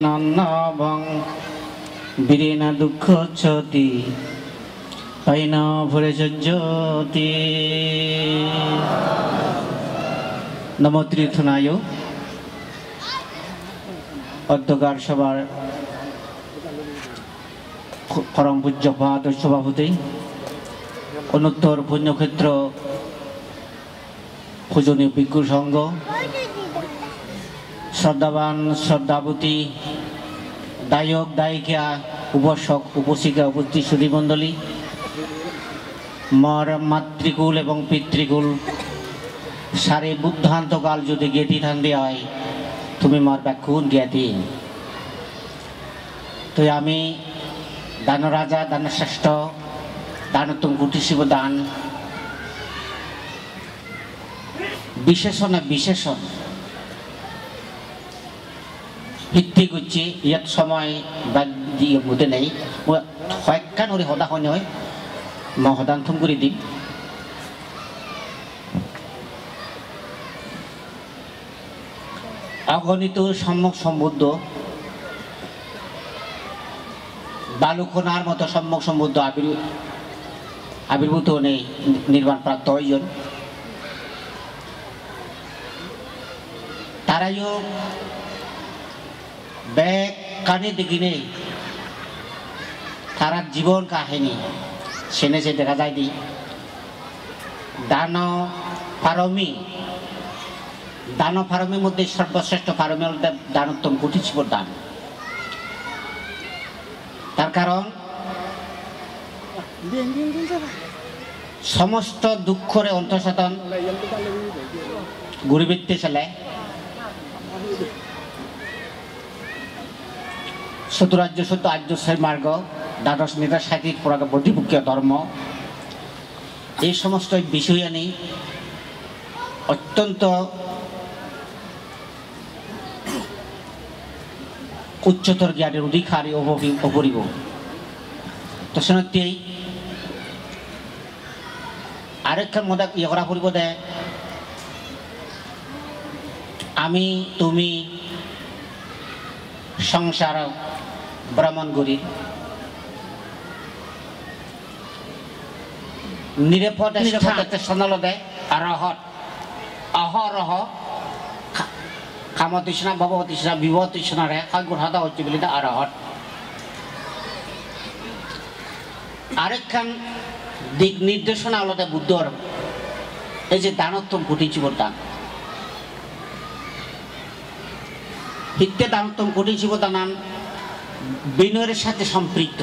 Nanabang birina dukha choti paina bhore jyoti namo তীর্থনায় অধ্যকার সভার পরম পূজ্যপাদ সভাপতি অনুত্তর পুণ্যক্ষেত্র পূজনীয় ভিক্ষু সংঘ শ্রদ্ধাবান শ্রদ্ধাবতী দায়ক দায়িকা উপাসক উপাসিকা উপস্থিত সুধীমণ্ডলী মর মাতৃকুল এবং পিতৃকুল সারে বুদ্ধান্তকাল যদি জ্ঞাতি থাকতে হয় তুমি মর ব্যাকুণ জ্ঞাতি তো আমি দানরাজা দানশ্রেষ্ঠ দানোত্তম কুটি শিব দান বিশেষণে বিশেষণ ভিত্তিক হচ্ছে ইয়াত সময় বাদ দিয়ে মধ্যে নেই হয়কান ওরে হদা হয় নয় মই হদান্থম করে দিম অগণিত সম্যক সম্বুদ্ধ বালুকোনার মতো সম্যক সম্বুদ্ধ আবির্ভূত নেই নির্বাণ প্রাপ্ত হইজন তারাইও ব্যাগ কানে দেখিনি তারা জীবন কাহিনী সেনে সে দেখা যায় দি দান ফারমির মধ্যে সর্বশ্রেষ্ঠ ফারমি হল দানোত্তম কুটি শিব দান তার কারণ সমস্ত দুঃখরে অন্তঃসাধন গুরুবৃত্তি চলে চতুরাজ্য সত্য আর্যশ্রেয় মার্গ দ্বাদশ নেতা সাহিত্যিক প্রতিপক্ষীয় ধর্ম এই সমস্ত বিষয় আনি অত্যন্ত উচ্চতর জ্ঞানের অধিকারী অপরিব তো সেনতে আরেকখান মধ্যে ইয়ে করা পড়ব দে আমি তুমি সংসার ভ্রমণ করি নিরাপদে সনাল দেয় আরহত অহরহ কামতৃষ্ণা ভবতৃষ্ণা বিভতৃষ্ণারে গুণাদা হচ্ছে বলে আরহত আরেকখান দিক নির্দেশনা আলাদা বুদ্ধর এই যে দানোত্তম কুটি শিব দান হিত্যে দানোত্তম কুটি শিব দানান বিনয়ের সাথে সম্পৃক্ত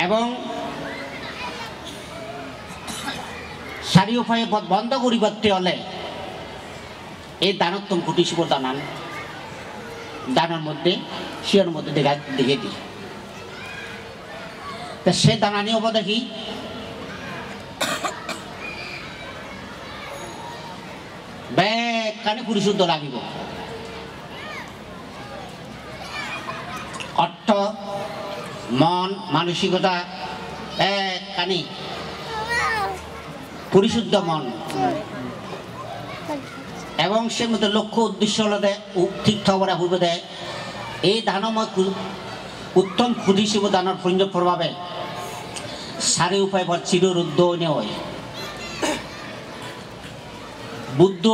এবং সারি উপায়ে বন্ধ করিবারতে হলে এই দানোত্তম কুটি শিব দানান দানের মধ্যে শিওর মধ্যে দেখে দিই তা সে দানানি হব দেখি ব্যাগ কানে পরিশুদ্ধ লাগিব অর্থ মন মানসিকতা এক কানি পরিশুদ্ধ মন এবং সে মধ্যে লক্ষ্য উদ্দেশ্য হল দেয় ঠিক খবর হইবে দেয় এই দানময় উত্তম ক্ষুদি শিব দানের প্রভাবে সারি উপায় বা চিররুদ্ধ হয় বুদ্ধ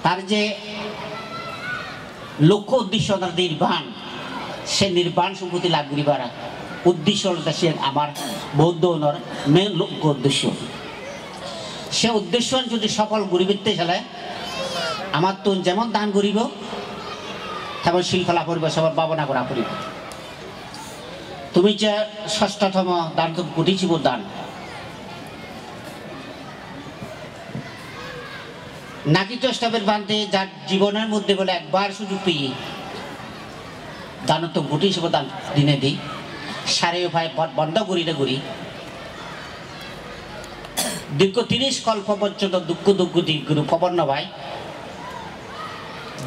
তার যে লক্ষ্য উদ্দেশ্য তার নির্বাণ সে নির্বাণ সম্পত্তি লাভ করিবার উদ্দেশ্য হল সে আমার বৌদ্ধ ওনার মেন লক্ষ্য উদ্দেশ্য সে উদ্দেশ্য যদি সফল গুরিবৃত্তে চলে আমার তো যেমন দান করিব তেমন শৃঙ্খলা করিব সবার ভাবনা করা করিব তুমি যে ষষ্ঠতম দান কুটি শিব দান নাকি চেষ্টাবের বান্ধে যার জীবনের মধ্যে বলে একবার সুযোগ পেয়ে দানোত্তম কুটি শিব দান দিনে দিই সারে উপায় বন্ধ করিলে করি দীর্ঘ 30 কল্প পর্যন্ত দুঃখ দীর্ঘ পবন্ন ভাই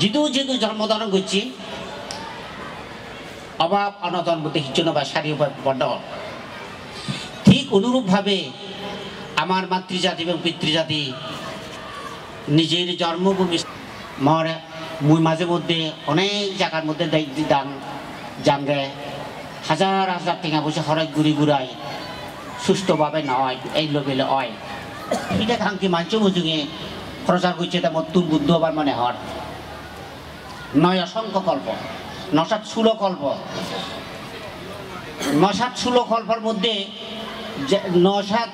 জিদু জন্মধারণ করছি অভাব অনটন মধ্যে হিচ্ছন্ন বা সারি উপায় বন্ধ ঠিক অনুরূপভাবে আমার মাতৃজাতি এবং পিতৃজাতি নিজের জন্মভূমি মুই মাঝে মধ্যে অনেক জায়গার মধ্যে জাঙ্গে হাজার হাজার টাকা পয়সা খরচ ঘুরাই সুস্থভাবে নয় এই লোকেলে হয় এটা খাঙ্কি মাঞ্চ মজুঙে প্রচার করছে এটা মতুন বুদ্ধ আবার মানে হর নয় অসংখ্য কল্প নসাত ষোলো কল্প নসাত ষোলো কল্পের মধ্যে নসাত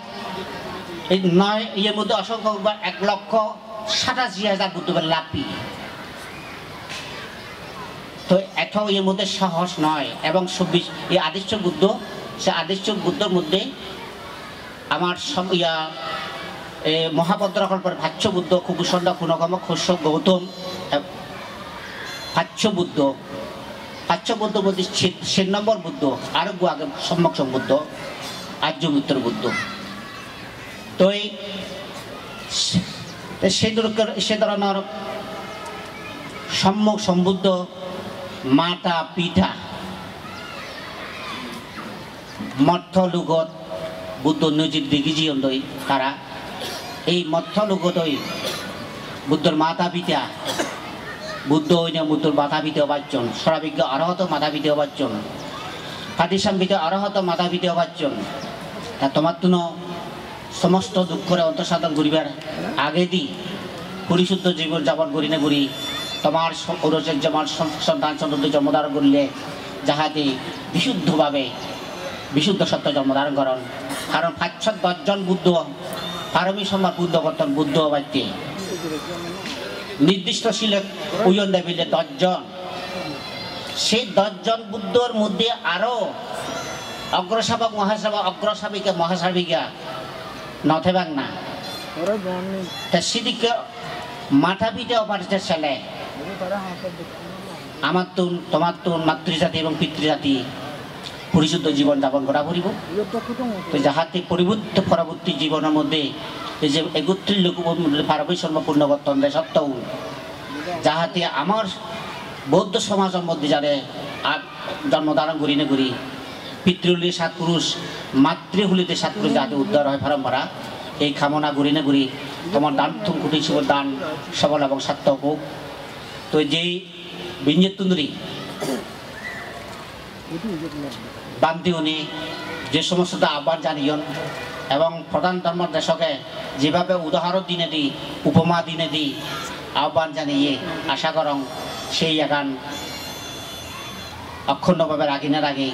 এই নয় ইয়ের মধ্যে অসংখ্য 1,87,000 বুদ্ধের লাভি তো এটাও এর মধ্যে সাহস নয় এবং 26 এই আদিশ্য বুদ্ধ সে আদিশ্য বুদ্ধর মধ্যে আমার মহাভদ্রকল্পের ভাষ্য বুদ্ধ কুকুসন্ডা পুনগম খস্য গৌতম ভাষ্য বুদ্ধ মধ্যে 6 নম্বর বুদ্ধ আর আগে সম্যক সম্বুদ্ধ আর্যমিত্র বুদ্ধ তো সে ধরনের সম্যক সম্বুদ্ধ মাতা পিতা মধ্য লুগত বুদ্ধ নজির দিগিজি অন্দই তারা এই মধ্য লুগতই বুদ্ধর মাতা পিতা বুদ্ধ হইনে বুদ্ধর মাতা পিতা বাচ্চন সরাবিজ্ঞ অরহত মাতা পিতা বাচ্চন পাটিসাম্বিত অরহত মাতা পিতা বাচ্চন তা তোমার তুনো সমস্ত দুঃখরে অন্তঃসাধন করিবার আগে দি পরিশুদ্ধ জীবন যাপন করি না করি তোমার যেমন সন্তান সন্ততি জন্মধারণ করলে যাহাতে বিশুদ্ধভাবে বিশুদ্ধ সত্য জন্মধারণ করেন কারণ 510 জন বুদ্ধ পারমী সম্মান বুদ্ধ করতেন বুদ্ধ বাড়িতে নির্দিষ্ট ছিল উয়ন দেবিলে 10 জন সেই 10 জন বুদ্ধর মধ্যে আরো অগ্রসাবক অগ্রসাবিকা মহাসাবিকা নথেবাং না তা সেদিকে মাথা পিঠে অপারিত ছেলে আমার তুন তোমার তুন মাতৃজাতি এবং পিতৃজাতি পরিশুদ্ধ জীবন যাপন করা পড়ব তো যাহাতে পরবর্তী জীবনের মধ্যে এই যে 31 লোক পারবৈষম্য পূর্ণ করতেন সত্ত্বেও যাহাতে আমার বৌদ্ধ সমাজের মধ্যে যারে জন্মধারণ করি না করি পিতৃহুলি 7 পুরুষ মাতৃহুলিতে 7 পুরুষ যাতে উদ্ধার হয় পরম্পরা এই কামনা করি না করি তোমার দান কুটি দান সবল এবং সার্থক হোক তো যেই বিঞ্জেতুন্দরী বান্তি উনি যে সমস্ত আহ্বান জানিয়ন এবং প্রধান ধর্ম দেশকে যেভাবে উদাহরণ দিনে দিই উপমা দিনে দিই আহ্বান জানিয়ে আশা করং সেই একান অক্ষুণ্ণভাবে রাখিনার আগে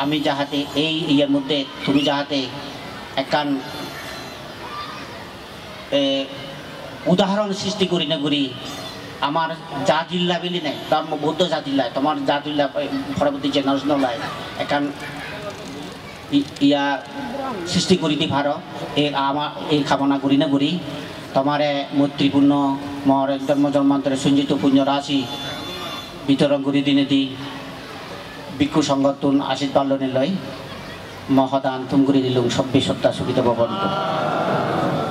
আমি যাহাতে এই ইয়ের মধ্যে তুমি যাহাতে একান উদাহরণ সৃষ্টি করি না করি আমার জাতিল্লা বেলি নাই ধর্ম বৌদ্ধ জাতিল্লা তোমার জাতিল্লা পরবর্তী জেনারেশন লাই একান ইয়া সৃষ্টি করি দি ভার আমার এই কামনা করি না করি তোমারে মৈত্রীপূর্ণ মর জন্মান্তরে সঞ্জিত পুণ্য রাশি বিতরণ করি দিনে দি ভিক্ষু সংগঠন আশীর্বাদ লয় মহদান তুম করে দিলুম 26 সপ্তাহ সুখিত ভবন্ত।